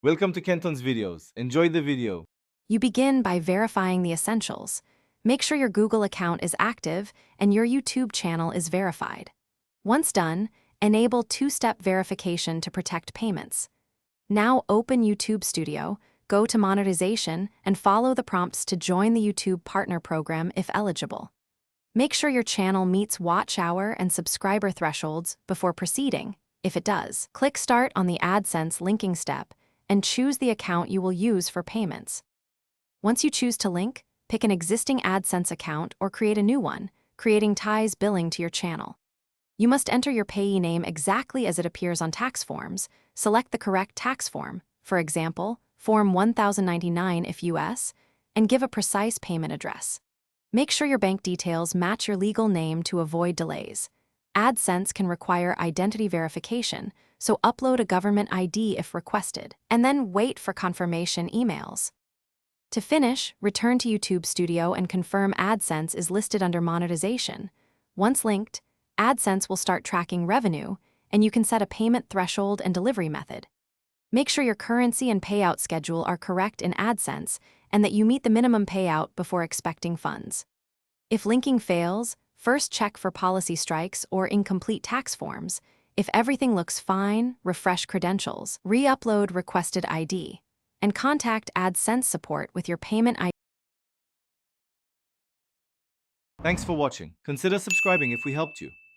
Welcome to Kenton's videos. Enjoy the video. You begin by verifying the essentials. Make sure your Google account is active and your YouTube channel is verified. Once done, enable two-step verification to protect payments. Now open YouTube Studio, go to monetization, and follow the prompts to join the YouTube Partner Program if eligible. Make sure your channel meets watch hour and subscriber thresholds before proceeding. If it does, click Start on the AdSense linking step and choose the account you will use for payments. Once you choose to link, pick an existing AdSense account or create a new one, creating ties billing to your channel. You must enter your payee name exactly as it appears on tax forms, select the correct tax form, for example, Form 1099 if US, and give a precise payment address. Make sure your bank details match your legal name to avoid delays. AdSense can require identity verification, so upload a government ID if requested, and then wait for confirmation emails. To finish, return to YouTube Studio and confirm AdSense is listed under monetization. Once linked, AdSense will start tracking revenue, and you can set a payment threshold and delivery method. Make sure your currency and payout schedule are correct in AdSense and that you meet the minimum payout before expecting funds. If linking fails, first check for policy strikes or incomplete tax forms. If everything looks fine, refresh credentials, re-upload requested ID, and contact AdSense support with your payment ID. Thanks for watching. Consider subscribing if we helped you.